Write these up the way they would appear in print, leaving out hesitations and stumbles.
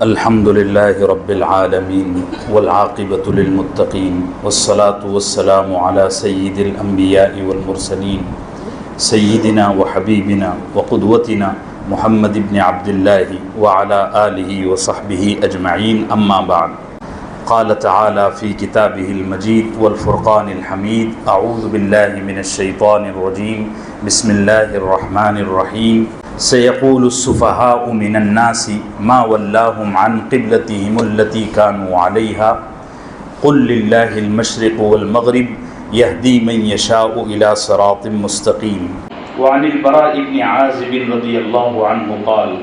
الحمد لله رب العالمين والعاقبة للمتقين والصلاة والسلام على سيد الأنبياء والمرسلين سيدنا وحبيبنا وقدوتنا محمد بن عبد الله وعلى آله وصحبه أجمعين أما بعد قال تعالى في كتابه المجيد والفرقان الحميد أعوذ بالله من الشيطان الرجيم بسم الله الرحمن الرحيم سيقول السفهاء من الناس ما ولاهم عن قبلتهم التي كانوا عليها قل لله المشرق والمغرب يهدي من يشاء إلى صراط مستقيم. وعن البراء بن عازب رضي الله عنه قال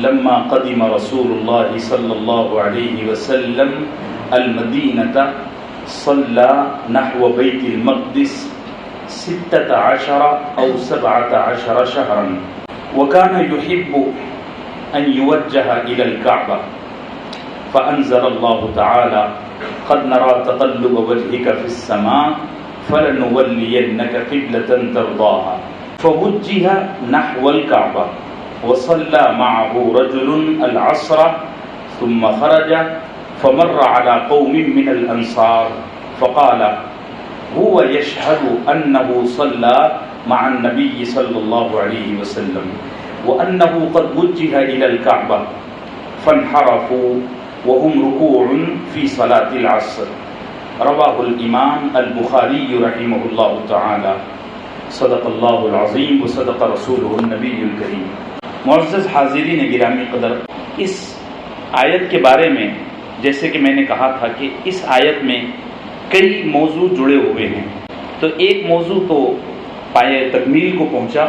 لما قدم رسول الله صلى الله عليه وسلم المدينة صلى نحو بيت المقدس 16 أو 17 شهرا وكان يحب أن يوجه إلى الكعبة فأنزل الله تعالى قد نرى تقلب وجهك في السماء فلنولينك قبلة ترضاها فوجه نحو الكعبة وصلى معه رجل العصر ثم خرج فمر على قوم من الأنصار فقال هو يشهد أنه صلى مع النبي صلى الله عليه وسلم وأنه قد وجه إلى الكعبة فانحرفوا وهم ركوع في صلاة العصر. رواه الإمام البخاري رحمه الله تعالى. صدق اللہ العظیم وصدق رسولہ النبی الکریم. معزز حاضرین گرامی قدر، اس آیت کے بارے میں جیسے کہ میں نے کہا تھا کہ اس آیت میں کئی موضوع جڑے ہوئے ہیں، تو ایک موضوع تو پایہ تکمیل کو پہنچا.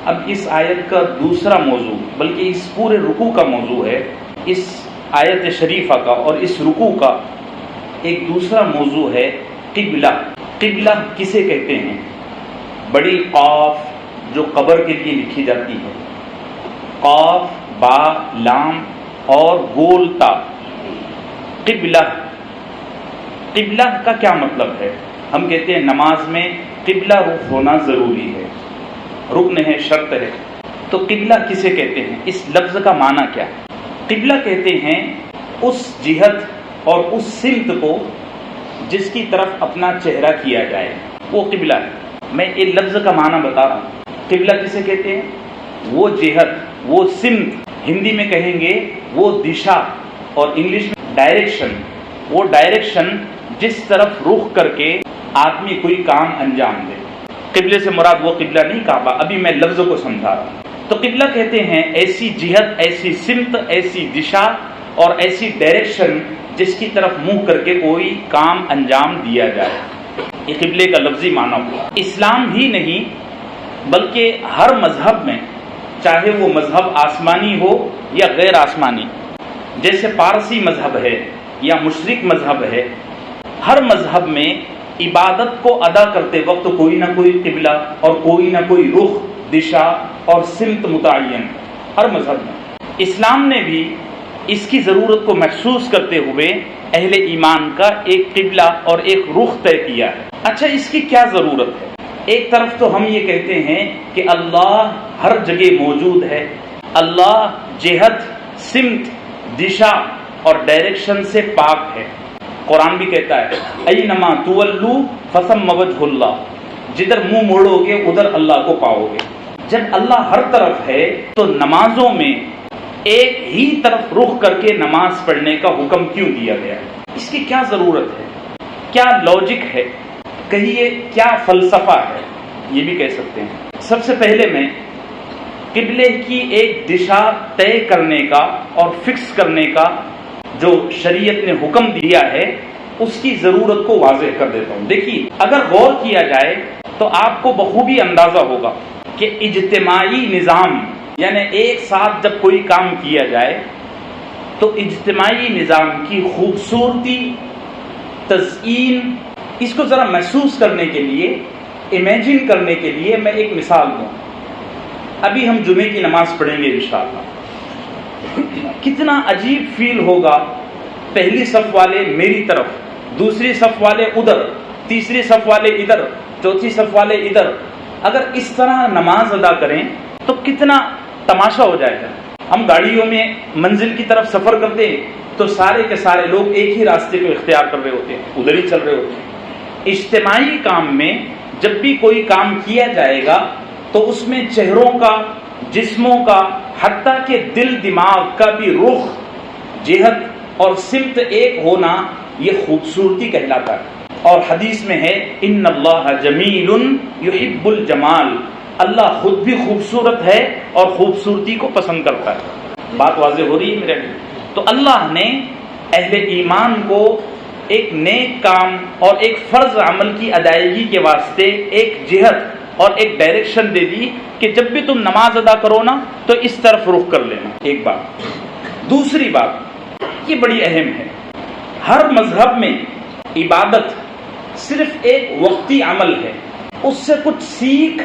اب اس آیت کا دوسرا موضوع، بلکہ اس پورے رکوع کا موضوع ہے، اس آیت شریفہ کا اور اس رکوع کا ایک دوسرا موضوع ہے قبلہ. قبلہ کسے کہتے ہیں؟ بڑی قاف جو قبر کے لیے لکھی جاتی ہے، قاف با لام اور گول تا. قبلہ، قبلہ کا کیا مطلب ہے؟ ہم کہتے ہیں نماز میں قبلہ رخ ہونا ضروری ہے، رکن ہے، شرط ہے. تو قبلہ کسے کہتے ہیں؟ اس لفظ کا معنی کیا ہے؟ قبلہ کہتے ہیں اس جہت اور اس سمت کو جس کی طرف اپنا چہرہ کیا جائے، وہ قبلہ ہے. میں یہ لفظ کا معنی بتا رہا ہوں. قبلہ کسے کہتے ہیں؟ وہ جہت، وہ سمت، ہندی میں کہیں گے وہ دشا اور انگلش میں ڈائریکشن. وہ ڈائریکشن جس طرف رخ کر کے آدمی کوئی کام انجام دے. قبلے سے مراد وہ قبلہ نہیں کعبہ، ابھی میں لفظ کو سمجھا رہا ہوں. تو قبلہ کہتے ہیں ایسی جہت، ایسی سمت، ایسی دشا اور ایسی ڈائریکشن جس کی طرف منہ کر کے کوئی کام انجام دیا جائے. یہ قبلے کا لفظی معنی ہوا. اسلام ہی نہیں بلکہ ہر مذہب میں، چاہے وہ مذہب آسمانی ہو یا غیر آسمانی، جیسے پارسی مذہب ہے یا مشرق مذہب ہے، ہر مذہب میں عبادت کو ادا کرتے وقت کوئی نہ کوئی قبلہ اور کوئی نہ کوئی رخ، دشا اور سمت متعین ہر مذہب میں. اسلام نے بھی اس کی ضرورت کو محسوس کرتے ہوئے اہل ایمان کا ایک قبلہ اور ایک رخ طے کیا ہے. اچھا، اس کی کیا ضرورت ہے؟ ایک طرف تو ہم یہ کہتے ہیں کہ اللہ ہر جگہ موجود ہے، اللہ جہت، سمت، دشا اور ڈائریکشن سے پاک ہے. قرآن بھی کہتا ہے اینما تولو فثم وجہ اللہ، جدھر منہ موڑو گے ادھر اللہ کو پاؤ گے. جب اللہ ہر طرف ہے تو نمازوں میں ایک ہی طرف رخ کر کے نماز پڑھنے کا حکم کیوں دیا گیا؟ اس کی کیا ضرورت ہے؟ کیا لاجک ہے؟ کہیے کیا فلسفہ ہے؟ یہ بھی کہہ سکتے ہیں. سب سے پہلے میں قبلے کی ایک دشا طے کرنے کا اور فکس کرنے کا جو شریعت نے حکم دیا ہے اس کی ضرورت کو واضح کر دیتا ہوں. دیکھیے، اگر غور کیا جائے تو آپ کو بخوبی اندازہ ہوگا کہ اجتماعی نظام، یعنی ایک ساتھ جب کوئی کام کیا جائے تو اجتماعی نظام کی خوبصورتی، تزئین، اس کو ذرا محسوس کرنے کے لیے، امیجن کرنے کے لیے میں ایک مثال دوں. ابھی ہم جمعے کی نماز پڑھیں گے انشاءاللہ. کتنا عجیب فیل ہوگا، پہلی صف والے میری طرف، دوسری صف والے ادھر، تیسری صف والے ادھر، چوتھی صف والے ادھر. اگر اس طرح نماز ادا کریں تو کتنا تماشا ہو جائے گا. ہم گاڑیوں میں منزل کی طرف سفر کرتے ہیں تو سارے کے سارے لوگ ایک ہی راستے کو اختیار کر رہے ہوتے ہیں، ادھر ہی چل رہے ہوتے ہیں۔ اجتماعی کام میں جب بھی کوئی کام کیا جائے گا تو اس میں چہروں کا، جسموں کا، حتیٰ کہ دل دماغ کا بھی رخ، جہت اور سمت ایک ہونا یہ خوبصورتی کہلاتا ہے۔ اور حدیث میں ہے ان اللہ جمیل یحب الجمال، اللہ خود بھی خوبصورت ہے اور خوبصورتی کو پسند کرتا ہے۔ بات واضح ہو رہی ہے میرے لیے؟ تو اللہ نے اہل ایمان کو ایک نیک کام اور ایک فرض عمل کی ادائیگی کے واسطے ایک جہت اور ایک ڈائریکشن دے دی کہ جب بھی تم نماز ادا کرو نا تو اس طرف رخ کر لینا، ایک بات۔ دوسری بات یہ بڑی اہم ہے، ہر مذہب میں عبادت صرف ایک وقتی عمل ہے، اس سے کچھ سیکھ،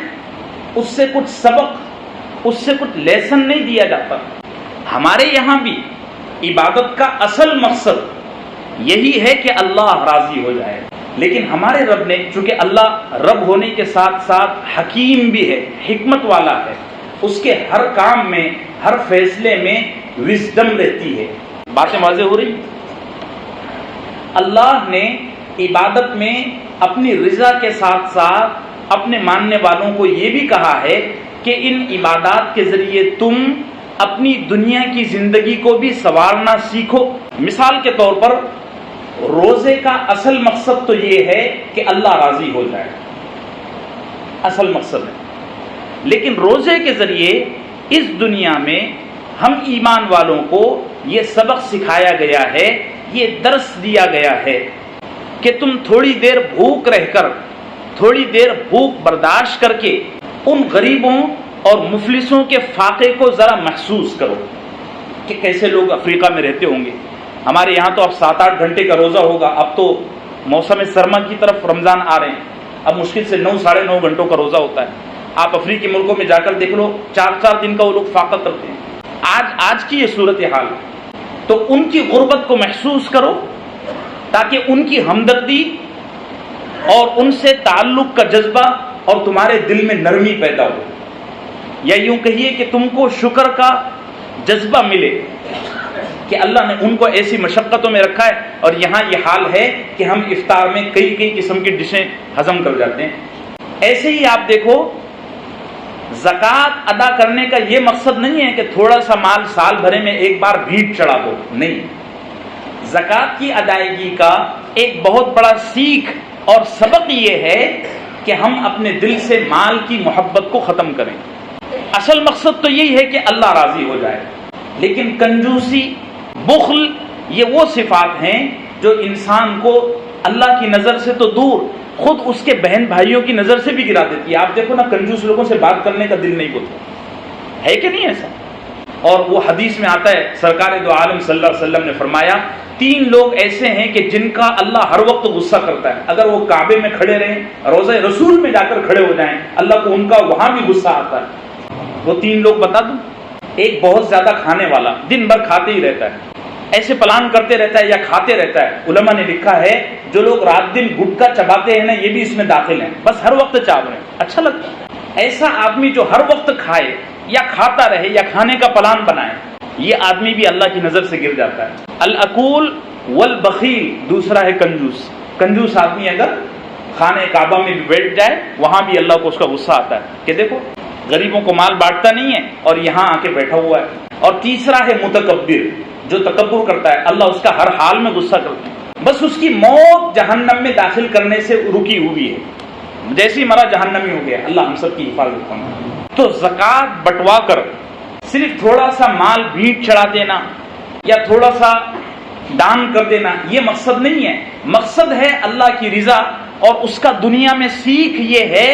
اس سے کچھ سبق، اس سے کچھ لیسن نہیں دیا جاتا۔ ہمارے یہاں بھی عبادت کا اصل مقصد یہی ہے کہ اللہ راضی ہو جائے، لیکن ہمارے رب نے، چونکہ اللہ رب ہونے کے ساتھ ساتھ حکیم بھی ہے، حکمت والا ہے، اس کے ہر کام میں، ہر فیصلے میں وزڈم رہتی ہے۔ باتیں واضح ہو رہی؟ اللہ نے عبادت میں اپنی رضا کے ساتھ ساتھ اپنے ماننے والوں کو یہ بھی کہا ہے کہ ان عبادات کے ذریعے تم اپنی دنیا کی زندگی کو بھی سنوارنا سیکھو۔ مثال کے طور پر روزے کا اصل مقصد تو یہ ہے کہ اللہ راضی ہو جائے، اصل مقصد ہے، لیکن روزے کے ذریعے اس دنیا میں ہم ایمان والوں کو یہ سبق سکھایا گیا ہے، یہ درس دیا گیا ہے کہ تم تھوڑی دیر بھوک رہ کر، تھوڑی دیر بھوک برداشت کر کے ان غریبوں اور مفلسوں کے فاقے کو ذرا محسوس کرو کہ کیسے لوگ افریقہ میں رہتے ہوں گے۔ ہمارے یہاں تو اب 7-8 گھنٹے کا روزہ ہوگا، اب تو موسم سرما کی طرف رمضان آ رہے ہیں، اب مشکل سے 9-9.5 گھنٹوں کا روزہ ہوتا ہے۔ آپ افریقی ملکوں میں جا کر دیکھ لو، 4 دن کا وہ لوگ فاقہ کرتے ہیں۔ آج کی یہ صورتحال ہے، تو ان کی غربت کو محسوس کرو تاکہ ان کی ہمدردی اور ان سے تعلق کا جذبہ اور تمہارے دل میں نرمی پیدا ہو، یا یوں کہیے کہ تم کو شکر کا جذبہ ملے کہ اللہ نے ان کو ایسی مشقتوں میں رکھا ہے، اور یہاں یہ حال ہے کہ ہم افطار میں کئی قسم کی ڈشیں ہضم کر جاتے ہیں۔ ایسے ہی آپ دیکھو، زکوٰۃ ادا کرنے کا یہ مقصد نہیں ہے کہ تھوڑا سا مال سال بھرے میں ایک بار بھیٹ چڑھا دو، نہیں، زکوٰۃ کی ادائیگی کا ایک بہت بڑا سیکھ اور سبق یہ ہے کہ ہم اپنے دل سے مال کی محبت کو ختم کریں۔ اصل مقصد تو یہی ہے کہ اللہ راضی ہو جائے، لیکن کنجوسی، بخل، یہ وہ صفات ہیں جو انسان کو اللہ کی نظر سے تو دور، خود اس کے بہن بھائیوں کی نظر سے بھی گرا دیتی ہے۔ آپ دیکھو نا، کنجوس لوگوں سے بات کرنے کا دل نہیں ہوتا ہے کہ نہیں ایسا؟ اور وہ حدیث میں آتا ہے، سرکار دو عالم صلی اللہ علیہ وسلم نے فرمایا 3 لوگ ایسے ہیں کہ جن کا اللہ ہر وقت غصہ کرتا ہے، اگر وہ کعبے میں کھڑے رہیں، روضہ رسول میں جا کر کھڑے ہو جائیں، اللہ کو ان کا وہاں بھی غصہ آتا ہے۔ وہ 3 لوگ بتا دوں، ایک بہت زیادہ کھانے والا، دن بھر کھاتے ہی رہتا ہے، ایسے پلان کرتے رہتا ہے یا کھاتے رہتا ہے۔ علماء نے لکھا ہے جو لوگ رات دن گٹکا چباتے ہیں نا، یہ بھی اس میں داخل ہیں، بس ہر وقت چاپ رہے ہیں، اچھا لگتا ہے۔ ایسا آدمی جو ہر وقت کھائے یا کھاتا رہے یا کھانے کا پلان بنائے، یہ آدمی بھی اللہ کی نظر سے گر جاتا ہے۔ الاکول والبخیل دوسرا ہے کنجوس۔ کنجوس آدمی اگر خانے کعبہ میں بھی بیٹھ جائے، وہاں بھی اللہ کو اس کا غصہ آتا ہے کہ دیکھو غریبوں کو مال بانٹتا نہیں ہے اور یہاں آ کے بیٹھا ہوا ہے۔ اور تیسرا ہے متکبر، جو تکبر کرتا ہے، اللہ اس کا ہر حال میں غصہ کرتا ہے، بس اس کی موت جہنم میں داخل کرنے سے رکی ہوئی ہے، جیسے ہی مرا جہنمی ہو گیا۔ اللہ ہم سب کی حفاظت کرنا۔ تو زکوٰۃ بٹوا کر صرف تھوڑا سا مال بھیٹ چڑھا دینا یا تھوڑا سا دان کر دینا یہ مقصد نہیں ہے، مقصد ہے اللہ کی رضا، اور اس کا دنیا میں سیکھ یہ ہے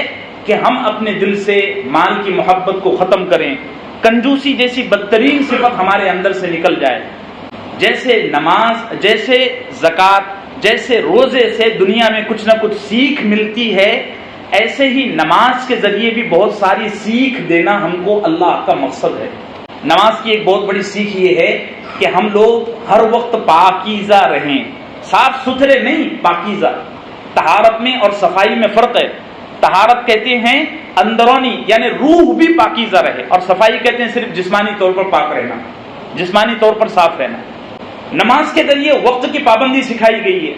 کہ ہم اپنے دل سے مال کی محبت کو ختم کریں، کنجوسی جیسی بدترین صفت ہمارے اندر سے نکل جائے۔ جیسے نماز، جیسے زکوٰۃ، جیسے روزے سے دنیا میں کچھ نہ کچھ سیکھ ملتی ہے، ایسے ہی نماز کے ذریعے بھی بہت ساری سیکھ دینا ہم کو اللہ کا مقصد ہے۔ نماز کی ایک بہت بڑی سیکھ یہ ہے کہ ہم لوگ ہر وقت پاکیزہ رہیں، صاف ستھرے نہیں، پاکیزہ۔ طہارت میں اور صفائی میں فرق ہے۔ طہارت کہتے ہیں اندرونی یعنی روح بھی پاکیزہ رہے، اور صفائی کہتے ہیں صرف جسمانی طور پر پاک رہنا، جسمانی طور پر صاف رہنا۔ نماز کے ذریعے وقت کی پابندی سکھائی گئی ہے۔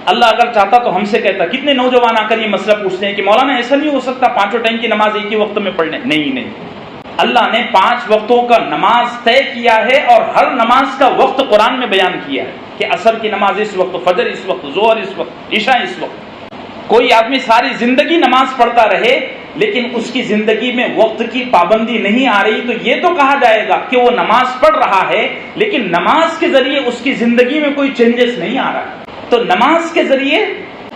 اللہ اگر چاہتا تو ہم سے کہتا، کتنے نوجوان آ کر یہ مسئلہ پوچھتے ہیں کہ مولانا ایسا نہیں ہو سکتا 5 ٹائم کی نماز ایک ہی وقت میں پڑھ لیں؟ نہیں، اللہ نے 5 وقتوں کا نماز طے کیا ہے، اور ہر نماز کا وقت قرآن میں بیان کیا ہے کہ عصر کی نماز اس وقت، فجر اس وقت، ظہر اس وقت، عشاء اس وقت۔ کوئی آدمی ساری زندگی نماز پڑھتا رہے لیکن اس کی زندگی میں وقت کی پابندی نہیں آ رہی، تو یہ تو کہا جائے گا کہ وہ نماز پڑھ رہا ہے لیکن نماز کے ذریعے اس کی زندگی میں کوئی چینجز نہیں آ رہا۔ تو نماز کے ذریعے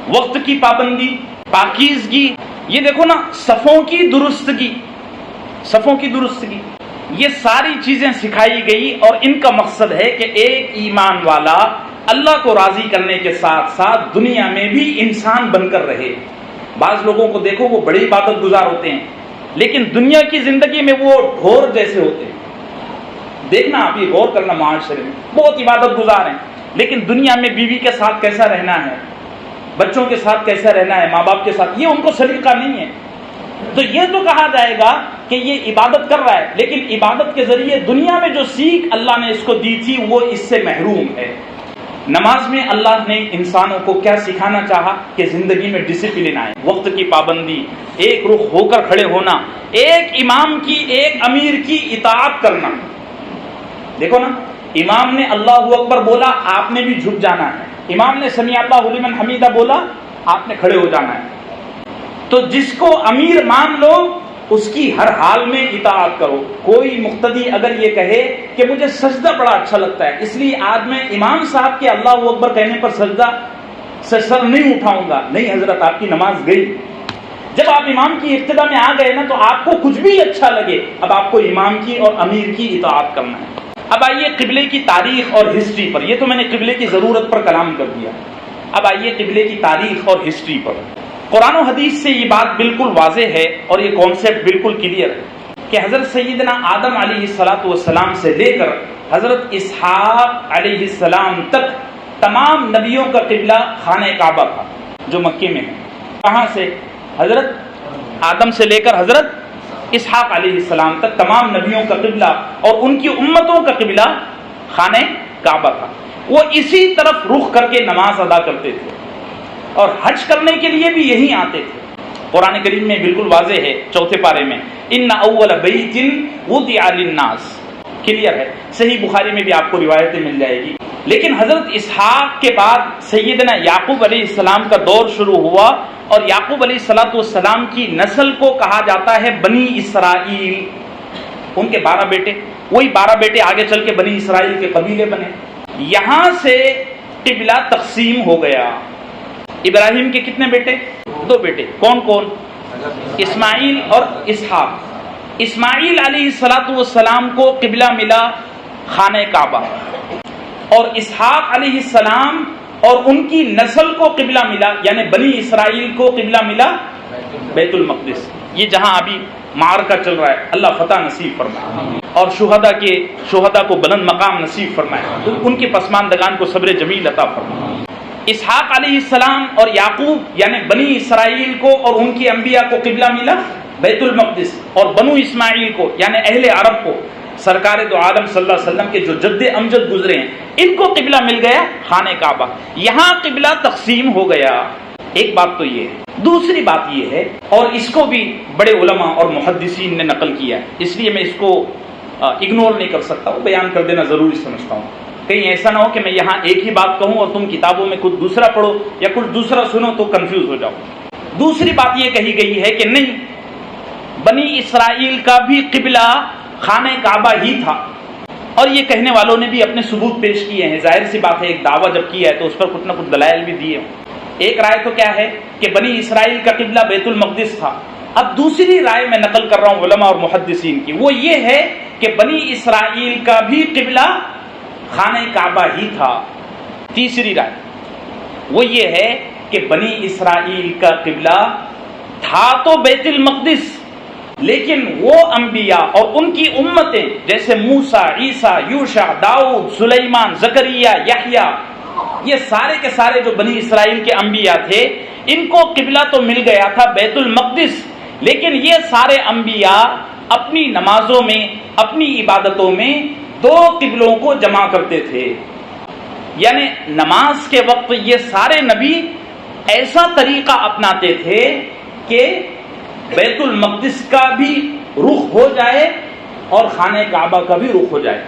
وقت کی پابندی، پاکیزگی، یہ دیکھو نا، صفوں کی درستگی، یہ ساری چیزیں سکھائی گئی، اور ان کا مقصد ہے کہ ایک ایمان والا اللہ کو راضی کرنے کے ساتھ ساتھ دنیا میں بھی انسان بن کر رہے۔ بعض لوگوں کو دیکھو وہ بڑے عبادت گزار ہوتے ہیں لیکن دنیا کی زندگی میں وہ ڈھور جیسے ہوتے ہیں۔ دیکھنا آپ، یہ غور کرنا، معاشرے میں بہت عبادت گزار ہیں لیکن دنیا میں بیوی کے ساتھ کیسا رہنا ہے، بچوں کے ساتھ کیسا رہنا ہے، ماں باپ کے ساتھ، یہ ان کو سلیقہ نہیں ہے۔ تو یہ تو کہا جائے گا کہ یہ عبادت کر رہا ہے لیکن عبادت کے ذریعے دنیا میں جو سیکھ اللہ نے اس کو دی تھی وہ اس سے محروم ہے۔ نماز میں اللہ نے انسانوں کو کیا سکھانا چاہا کہ زندگی میں ڈسپلن آئے، وقت کی پابندی، ایک رخ ہو کر کھڑے ہونا، ایک امام کی، ایک امیر کی اطاعت کرنا۔ دیکھو نا، امام نے اللہ اکبر بولا، آپ نے بھی جھک جانا ہے، امام نے سمیع اللہ لمن حمیدہ بولا، آپ نے کھڑے ہو جانا ہے۔ تو جس کو امیر مان لو اس کی ہر حال میں اطاعت کرو۔ کوئی مقتدی اگر یہ کہے کہ مجھے سجدہ بڑا اچھا لگتا ہے اس لیے آج میں امام صاحب کے اللہ اکبر کہنے پر سجدہ سے سر نہیں اٹھاؤں گا، نہیں حضرت، آپ کی نماز گئی۔ جب آپ امام کی ابتدا میں آ گئے نا تو آپ کو کچھ بھی اچھا لگے، اب آپ کو امام کی اور امیر کی اطاعت کرنا ہے۔ اب آئیے قبلے کی تاریخ اور ہسٹری پر، یہ تو میں نے قبلے کی ضرورت پر کلام کر دیا۔ اب آئیے قبلے کی تاریخ اور ہسٹری پر۔ قرآن و حدیث سے یہ بات بالکل واضح ہے اور یہ کانسیپٹ بالکل کلیئر ہے کہ حضرت سیدنا آدم علیہ السلام سے لے کر حضرت اسحاق علیہ السلام تک تمام نبیوں کا قبلہ خانہ کعبہ تھا جو مکے میں ہے۔ کہاں سے؟ حضرت آدم سے لے کر حضرت اسحاق علیہ السلام تک تمام نبیوں کا قبلہ اور ان کی امتوں کا قبلہ خانہ کعبہ تھا۔ وہ اسی طرف رخ کر کے نماز ادا کرتے تھے اور حج کرنے کے لیے بھی یہیں آتے تھے۔ قرآن کریم میں بالکل واضح ہے 4 پارے میں، ان اول بیت وضع للناس، کلیئر ہے۔ صحیح بخاری میں بھی آپ کو روایتیں مل جائے گی۔ لیکن حضرت اسحاق کے بعد سیدنا یعقوب علیہ السلام کا دور شروع ہوا اور یعقوب علیہ السلام کی نسل کو کہا جاتا ہے بنی اسرائیل۔ ان کے 12 بیٹے، وہی 12 بیٹے آگے چل کے بنی اسرائیل کے قبیلے بنے۔ یہاں سے قبلہ تقسیم ہو گیا۔ ابراہیم کے کتنے بیٹے؟ 2 بیٹے، کون کون؟ اسماعیل اور اسحاق۔ اسماعیل علیہ السلام کو قبلہ ملا خانہ کعبہ، اور اسحاق علیہ السلام اور ان کی نسل کو قبلہ ملا، یعنی بنی اسرائیل کو قبلہ ملا بیت المقدس۔ یہ جہاں ابھی معرکہ چل رہا ہے، اللہ فتح نصیب فرمائے اور شہداء کو بلند مقام نصیب فرمائے، ان کے پسماندگان کو صبر جمیل عطا فرمائے۔ اسحاق علیہ السلام اور یعقوب یعنی بنی اسرائیل کو اور ان کی انبیاء کو قبلہ ملا بیت المقدس، اور بنو اسماعیل کو یعنی اہل عرب کو سرکار دو عالم صلی اللہ علیہ وسلم کے جو جد امجد گزرے ہیں ان کو قبلہ مل گیا خانہ کعبہ۔ یہاں قبلہ تقسیم ہو گیا۔ ایک بات تو یہ ہے، دوسری بات یہ ہے، اور اس کو بھی بڑے علماء اور محدثین نے نقل کیا ہے، اس لیے میں اس کو اگنور نہیں کر سکتا ہوں، بیان کر دینا ضروری سمجھتا ہوں۔ کہیں ایسا نہ ہو کہ میں یہاں ایک ہی بات کہوں اور تم کتابوں میں کچھ دوسرا پڑھو یا کچھ دوسرا سنو تو کنفیوز ہو جاؤ۔ دوسری بات یہ کہی گئی ہے کہ نہیں، بنی اسرائیل کا بھی قبلہ خانہ کعبہ ہی تھا، اور یہ کہنے والوں نے بھی اپنے ثبوت پیش کیے ہیں۔ ظاہر سی بات ہے، ایک دعویٰ جب کیا ہے تو اس پر کچھ نہ کچھ دلائل بھی دیے ہوں۔ ایک رائے تو کیا ہے کہ بنی اسرائیل کا قبلہ بیت المقدس تھا۔ اب دوسری رائے میں نقل کر رہا ہوں علماء اور محدثین کی، وہ یہ ہے کہ بنی اسرائیل کا بھی قبلہ خانہ کعبہ ہی تھا۔ تیسری رائے وہ یہ ہے کہ بنی اسرائیل کا قبلہ تھا تو بیت المقدس، لیکن وہ انبیاء اور ان کی امتیں جیسے موسیٰ، عیسیٰ، یوشع، داؤد، سلیمان، زکریا، یحییٰ، یہ سارے کے سارے جو بنی اسرائیل کے انبیاء تھے، ان کو قبلہ تو مل گیا تھا بیت المقدس، لیکن یہ سارے انبیاء اپنی نمازوں میں، اپنی عبادتوں میں دو قبلوں کو جمع کرتے تھے. یعنی نماز کے وقت یہ سارے نبی ایسا طریقہ اپناتے تھے کہ بیت المقدس کا بھی رخ ہو جائے اور خانہ کعبہ کا بھی رخ ہو جائے.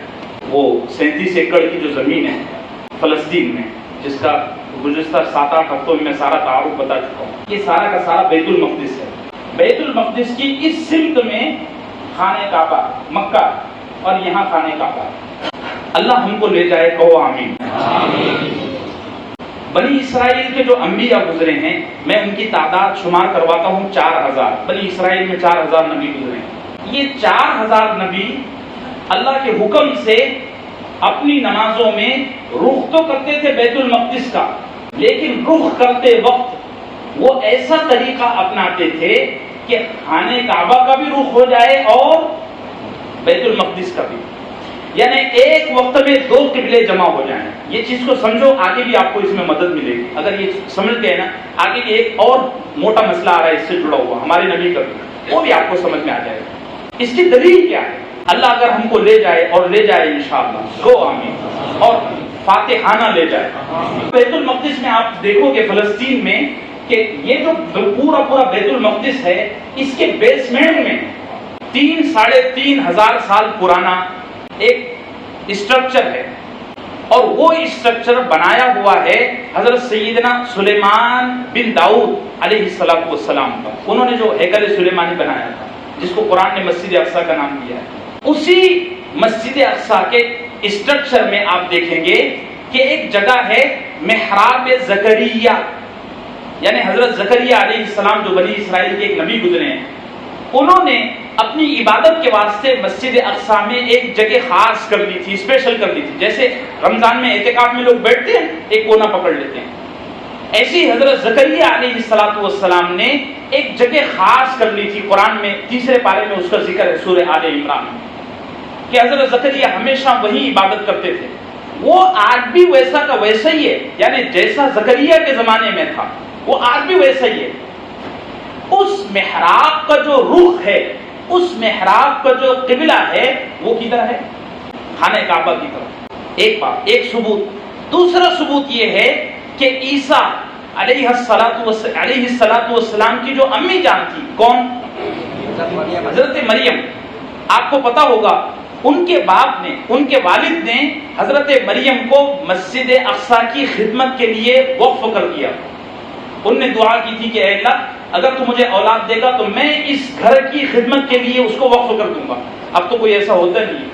وہ 37 ایکڑ کی جو زمین ہے فلسطین میں، جس کا گزشتہ 7-8 ہفتوں میں سارا تعارف بتا چکا ہوں، یہ سارا کا سارا بیت المقدس ہے. بیت المقدس کی اس سمت میں خانہ کعبہ مکہ اور یہاں خانہ کعبہ. اللہ ہم کو لے جائے، کہو آمین. بنی اسرائیل کے جو انبیاء گزرے ہیں، میں ان کی تعداد شمار کرواتا ہوں 4000. بنی اسرائیل میں 4000 نبی گزرے ہیں. یہ 4000 نبی اللہ کے حکم سے اپنی نمازوں میں رخ تو کرتے تھے بیت المقدس کا، لیکن رخ کرتے وقت وہ ایسا طریقہ اپناتے تھے کہ خانہ کعبہ کا بھی رخ ہو جائے اور بیت المقدس کا بھی. یعنی ایک وقت میں دو قبلے جمع ہو جائیں. یہ چیز کو سمجھو، آگے بھی آپ کو اس میں مدد ملے گی. اگر یہ سمجھ گئے نا، آگے بھی ایک اور موٹا مسئلہ آ رہا ہے اس سے جڑا ہوا ہمارے نبی کا بھی، وہ بھی آپ کو سمجھ میں آ جائے گا. اس کی دلیل کیا ہے؟ اللہ اگر ہم کو لے جائے، اور لے جائے انشاءاللہ، گو آمین، اور فاتحانہ لے جائے. بیت المقدس میں آپ دیکھو کہ فلسطین میں کہ یہ جو پورا بیت المقدس ہے، اس کے بیسمنٹ میں 3-3.5 سال پرانا ایک اسٹرکچر ہے، اور وہ اسٹرکچر بنایا ہوا ہے حضرت سیدنا سلیمان بن داؤد علیہ السلام کا. انہوں نے جو ہیکل سلیمانی بنایا تھا، جس کو قرآن نے مسجد اقصیٰ کا نام دیا ہے، اسی مسجد اقصیٰ کے اسٹرکچر میں آپ دیکھیں گے کہ ایک جگہ ہے محراب زکریا. یعنی حضرت زکریا علیہ السلام جو بنی اسرائیل کے ایک نبی گزرے ہیں، انہوں نے اپنی عبادت کے واسطے مسجد اقصیٰ میں ایک جگہ خاص کر لی تھی، اسپیشل کر لی تھی. جیسے رمضان میں اعتکاف میں لوگ بیٹھتے ہیں، ایک کونا پکڑ لیتے ہیں، ایسی حضرت زکریا علیہ السلام نے ایک جگہ خاص کر لی تھی. قرآن میں 3 پارے میں اس کا ذکر ہے، سورہ آل عمران میں، کہ حضرت زکریا ہمیشہ وہی عبادت کرتے تھے. وہ آج بھی ویسا کا ویسا ہی ہے، یعنی جیسا زکریا کے زمانے میں تھا وہ آج بھی ویسا ہی ہے. اس محراب کا جو رخ ہے، اس محراب کا جو قبلہ ہے، وہ کدھر ہے؟ خانہ کعبہ کی طرف. ایک بات، ایک ثبوت. دوسرا ثبوت یہ ہے کہ عیسیٰ علیہ السلام کی جو امی جان تھی، کون؟ حضرت مریم. آپ کو پتا ہوگا ان کے باپ نے، ان کے والد نے حضرت مریم کو مسجد اقصیٰ کی خدمت کے لیے وقف کر دیا. ان نے دعا کی تھی کہ اے اللہ، اگر تو مجھے اولاد دے گا تو میں اس گھر کی خدمت کے لیے اس کو وقف کر دوں گا. اب تو کوئی ایسا ہوتا نہیں،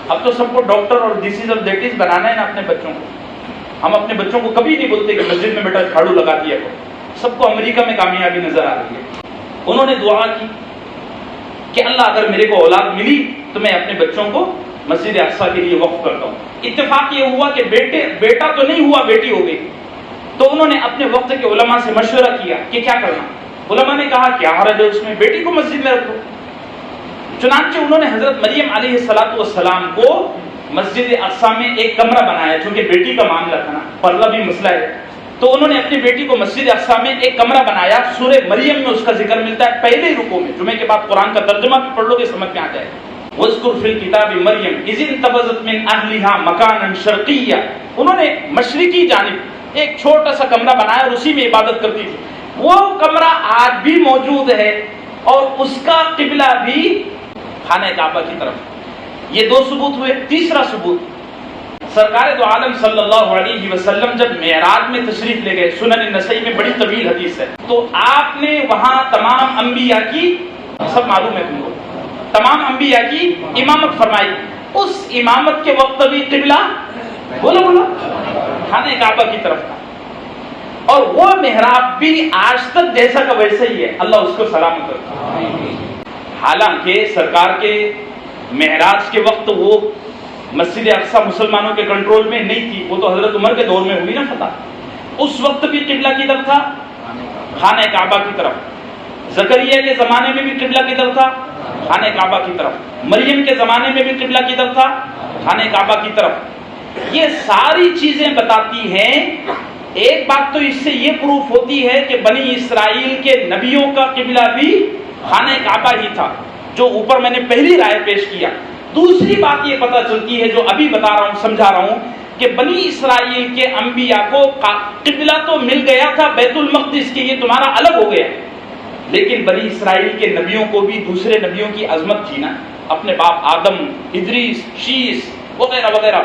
اب تو سب کو ڈاکٹر اور دس از اور دیٹ از بنانا ہے نا اپنے بچوں کو. ہم اپنے بچوں کو کبھی نہیں بولتے کہ مسجد میں بیٹا جھاڑو لگا دیا کرو. سب کو امریکہ میں کامیابی نظر آ رہی ہے. انہوں نے دعا کی کہ اللہ اگر میرے کو اولاد ملی تو میں اپنے بچوں کو مسجد اقصیٰ کے لیے وقف کرتا ہوں. اتفاق یہ ہوا کہ بیٹا تو نہیں ہوا، بیٹی ہو گئی. تو انہوں نے اپنے وقت کے علماء سے مشورہ کیا کہ کیا کرنا. علماء نے کہا کیا حرج ہے اس میں، بیٹی کو مسجد میں رکھو. چنانچہ انہوں نے حضرت مریم علیہ السلام کو مسجد اقصیٰ میں ایک کمرہ بنایا، چونکہ بیٹی کا معاملہ تھا نا، پردہ بھی مسئلہ ہے. تو انہوں نے اپنی بیٹی کو مسجد اقصیٰ میں ایک کمرہ بنایا. سورہ مریم میں اس کا ذکر ملتا ہے پہلے رکوع میں. جمعے کے بعد قرآن کا ترجمہ بھی پڑھ لو گے سمجھ میں آ جائے. وَاذْكُرْ فِي الْكِتَابِ مَرْيَمَ إِذِ انْتَبَذَتْ مِنْ أَهْلِهَا مَكَانًا شَرْقِيًّا. انہوں نے مشرقی جانب ایک چھوٹا سا کمرہ بنایا اور اسی میں عبادت کرتی تھی. وہ کمرہ آج بھی موجود ہے اور اس کا قبلہ بھی خانہ کعبہ کی طرف. یہ دو ثبوت ہوئے. تیسرا ثبوت، سرکار دو عالم صلی اللہ علیہ وسلم جب معراج میں تشریف لے گئے، سنن نسائی میں بڑی طویل حدیث ہے، تو آپ نے وہاں تمام انبیاء کی، سب معلوم ہے تم کو، تمام انبیاء کی امامت فرمائی. اس امامت کے وقت بھی قبلہ بولو خانہ کعبہ کی طرف تھا. اور وہ محراب بھی آج تک جیسا کا ویسا ہی ہے. اللہ اس کو سلامت رکھے. حالانکہ سرکار کے معراج کے وقت وہ مسجد اقصیٰ مسلمانوں کے کنٹرول میں نہیں تھی، وہ تو حضرت عمر کے دور میں ہوئی نا فتح. اس وقت بھی قبلہ کدھر تھا؟ خانہ کعبہ کی طرف. زکریا کے زمانے میں بھی قبلہ کدھر تھا؟ خانہ کعبہ کی طرف. مریم کے زمانے میں بھی قبلہ کدھر تھا؟ خانہ کعبہ کی طرف. یہ ساری چیزیں بتاتی ہیں ایک بات تو اس سے یہ پروف ہوتی ہے کہ بنی اسرائیل کے نبیوں کا قبلہ بھی خانہ کعبہ ہی تھا، جو اوپر میں نے پہلی رائے پیش کیا۔ دوسری بات یہ پتہ چلتی ہے، جو ابھی بتا رہا ہوں، سمجھا رہا ہوں، کہ بنی اسرائیل کے انبیاء کو قبلہ تو مل گیا تھا بیت المقدس کے، یہ تمہارا الگ ہو گیا، لیکن بنی اسرائیل کے نبیوں کو بھی دوسرے نبیوں کی عظمت تھی نا، اپنے باپ آدم، ادریس، شیس وغیرہ وغیرہ،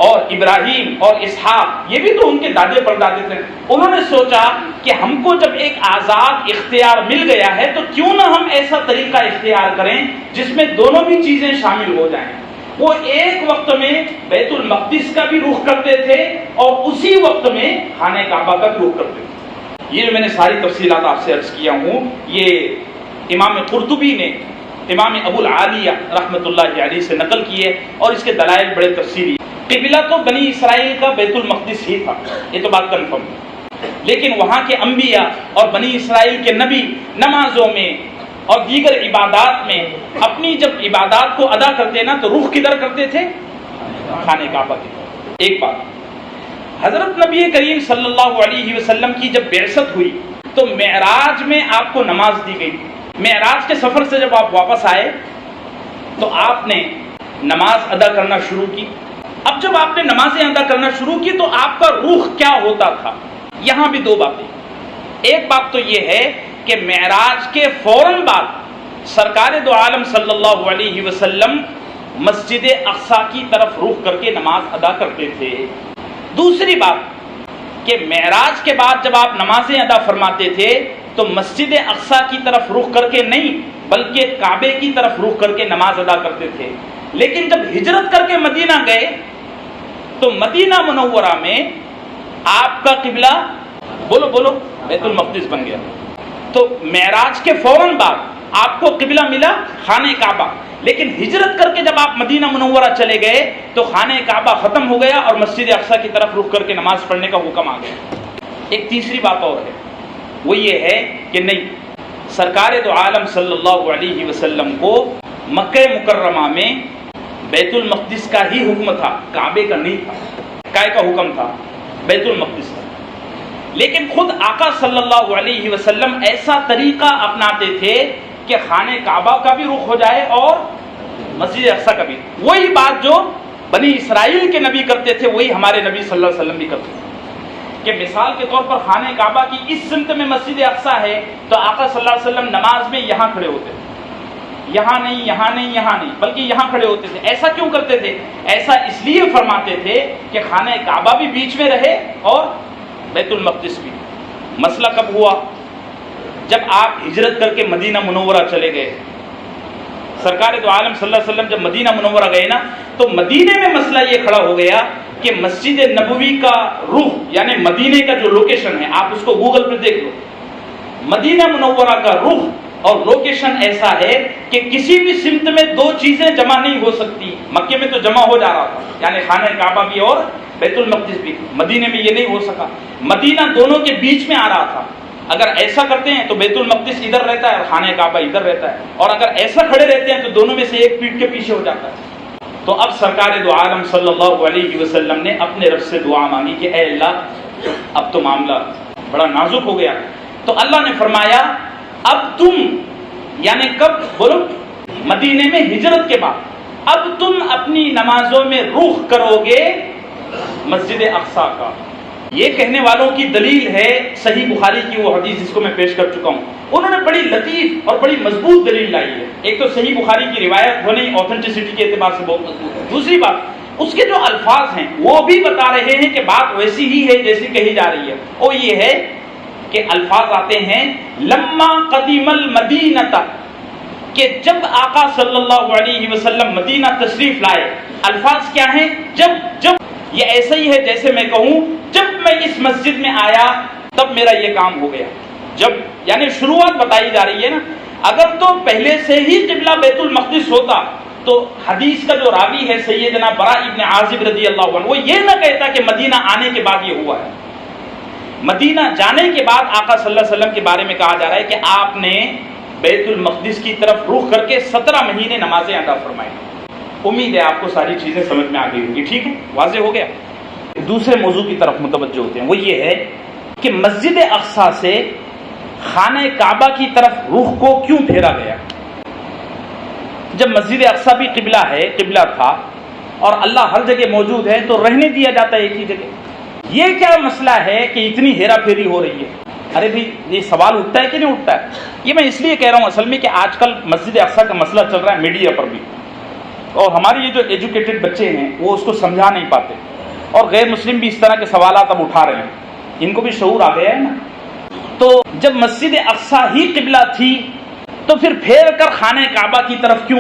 اور ابراہیم اور اسحاق، یہ بھی تو ان کے دادے پردادے تھے۔ انہوں نے سوچا کہ ہم کو جب ایک آزاد اختیار مل گیا ہے تو کیوں نہ ہم ایسا طریقہ اختیار کریں جس میں دونوں بھی چیزیں شامل ہو جائیں۔ وہ ایک وقت میں بیت المقدس کا بھی رخ کرتے تھے اور اسی وقت میں خانہ کعبہ کا بھی رخ کرتے تھے۔ یہ جو میں نے ساری تفصیلات آپ سے عرض کیا ہوں، یہ امام قرطبی نے امام ابو العالیہ رحمۃ اللہ علیہ سے نقل کیے، اور اس کے دلائل بڑے تفصیلی۔ قبلہ تو بنی اسرائیل کا بیت المقدس ہی تھا، یہ تو بات کنفرم ہے، لیکن وہاں کے انبیاء اور بنی اسرائیل کے نبی نمازوں میں اور دیگر عبادات میں اپنی جب عبادات کو ادا کرتے نا تو رخ کدھر کرتے تھے؟ خانہ کعبہ کی طرف۔ ایک بات، حضرت نبی کریم صلی اللہ علیہ وسلم کی جب بعثت ہوئی تو معراج میں آپ کو نماز دی گئی۔ معراج کے سفر سے جب آپ واپس آئے تو آپ نے نماز ادا کرنا شروع کی۔ اب جب آپ نے نمازیں ادا کرنا شروع کی تو آپ کا رخ کیا ہوتا تھا؟ یہاں بھی دو باتیں۔ ایک بات تو یہ ہے کہ معراج کے فوراً بعد سرکار دو عالم صلی اللہ علیہ وسلم مسجد اقصی کی طرف رخ کر کے نماز ادا کرتے تھے۔ دوسری بات کہ معراج کے بعد جب آپ نمازیں ادا فرماتے تھے تو مسجد اقصی کی طرف رخ کر کے نہیں بلکہ کعبے کی طرف رخ کر کے نماز ادا کرتے تھے۔ لیکن جب ہجرت کر کے مدینہ گئے تو مدینہ منورہ میں آپ کا قبلہ بولو بولو بیت المقدس بن گیا۔ تو معراج کے فوراً بعد آپ کو قبلہ ملا خانہ کعبہ، لیکن ہجرت کر کے جب آپ مدینہ منورہ چلے گئے تو خانہ کعبہ ختم ہو گیا اور مسجد اقصی کی طرف رخ کر کے نماز پڑھنے کا حکم آ گیا۔ ایک تیسری بات اور ہے، وہ یہ ہے کہ نہیں، سرکار دو عالم صلی اللہ علیہ وسلم کو مکہ مکرمہ میں بیت المقدس کا ہی حکم تھا، کعبے کا نہیں تھا۔ کائے کا حکم تھا؟ بیت المقدس کا۔ لیکن خود آقا صلی اللہ علیہ وسلم ایسا طریقہ اپناتے تھے کہ خانہ کعبہ کا بھی رخ ہو جائے اور مسجد اقصی کا بھی۔ وہی بات جو بنی اسرائیل کے نبی کرتے تھے وہی ہمارے نبی صلی اللہ علیہ وسلم بھی کرتے تھے، کہ مثال کے طور پر خانہ کعبہ کی اس سمت میں مسجد اقصی ہے تو آقا صلی اللہ علیہ وسلم نماز میں یہاں کھڑے ہوتے تھے، یہاں نہیں یہاں نہیں یہاں نہیں بلکہ یہاں کھڑے ہوتے تھے۔ ایسا کیوں کرتے تھے؟ ایسا اس لیے فرماتے تھے کہ خانہ کعبہ بھی بیچ میں رہے اور بیت المقدس بھی۔ مسئلہ کب ہوا؟ جب آپ ہجرت کر کے مدینہ منورہ چلے گئے۔ سرکار دو عالم صلی اللہ علیہ وسلم جب مدینہ منورہ گئے نا تو مدینے میں مسئلہ یہ کھڑا ہو گیا کہ مسجد نبوی کا رخ یعنی مدینے کا جو لوکیشن ہے، آپ اس کو گوگل پہ دیکھ لو، مدینہ منورہ کا رخ اور لوکیشن ایسا ہے کہ کسی بھی سمت میں دو چیزیں جمع نہیں ہو سکتی۔ مکے میں تو جمع ہو جا رہا تھا، یعنی خانہ کعبہ بھی اور بیت المقدس بھی، مدینے میں یہ نہیں ہو سکا۔ مدینہ دونوں کے بیچ میں آ رہا تھا۔ اگر ایسا کرتے ہیں تو بیت المقدس ادھر رہتا ہے اور خانہ کعبہ ادھر رہتا ہے، اور اگر ایسا کھڑے رہتے ہیں تو دونوں میں سے ایک پیٹ کے پیچھے ہو جاتا ہے۔ تو اب سرکار دو عالم صلی اللہ علیہ وسلم نے اپنے رب سے دعا مانگی کہ اے اللہ اب تو معاملہ بڑا نازک ہو گیا۔ تو اللہ نے فرمایا اب تم، یعنی کب بولو؟ مدینے میں ہجرت کے بعد، اب تم اپنی نمازوں میں رخ کرو گے مسجد اقصی کا۔ یہ کہنے والوں کی دلیل ہے صحیح بخاری کی وہ حدیث جس کو میں پیش کر چکا ہوں۔ انہوں نے بڑی لطیف اور بڑی مضبوط دلیل لائی ہے۔ ایک تو صحیح بخاری کی روایت ہونے اوتھینٹسٹی کے اعتبار سے بہت مضبوط ہے، دوسری بات اس کے جو الفاظ ہیں وہ بھی بتا رہے ہیں کہ بات ویسی ہی ہے جیسی کہی جا رہی ہے۔ وہ یہ ہے کہ الفاظ آتے ہیں لما قدیم المدینہ، کہ جب آقا صلی اللہ علیہ وسلم مدینہ تشریف لائے۔ الفاظ کیا ہیں؟ جب یہ ایسا ہی ہے جیسے میں کہوں جب میں اس مسجد میں آیا تب میرا یہ کام ہو گیا۔ جب یعنی شروعات بتائی جا رہی ہے نا، اگر تو پہلے سے ہی قبلہ بیت المقدس ہوتا تو حدیث کا جو راوی ہے سیدنا براء ابن عازب رضی اللہ عنہ وہ یہ نہ کہتا کہ مدینہ آنے کے بعد یہ ہوا ہے۔ مدینہ جانے کے بعد آقا صلی اللہ علیہ وسلم کے بارے میں کہا جا رہا ہے کہ آپ نے بیت المقدس کی طرف رخ کر کے 17 مہینے نمازیں ادا فرمائی۔ امید ہے آپ کو ساری چیزیں سمجھ میں آ گئی ہوگی، ٹھیک ہے؟ واضح ہو گیا؟ دوسرے موضوع کی طرف متوجہ ہوتے ہیں، وہ یہ ہے کہ مسجد اقصی سے خانہ کعبہ کی طرف رخ کو کیوں پھیرا گیا؟ جب مسجد اقصی بھی قبلہ ہے، قبلہ تھا، اور اللہ ہر جگہ موجود ہے، تو رہنے دیا جاتا ہے ایک ہی جگہ۔ یہ کیا مسئلہ ہے کہ اتنی ہیرا پھیری ہو رہی ہے؟ ارے بھی یہ سوال اٹھتا ہے کہ نہیں اٹھتا ہے؟ یہ میں اس لیے کہہ رہا ہوں اصل میں کہ آج کل مسجد اقصی کا مسئلہ چل رہا ہے میڈیا پر بھی، اور ہمارے یہ جو ایجوکیٹڈ بچے ہیں وہ اس کو سمجھا نہیں پاتے، اور غیر مسلم بھی اس طرح کے سوالات اب اٹھا رہے ہیں، ان کو بھی شعور آ گیا ہے نا۔ تو جب مسجد اقصی ہی قبلہ تھی تو پھر پھیر کر خانہ کعبہ کی طرف کیوں؟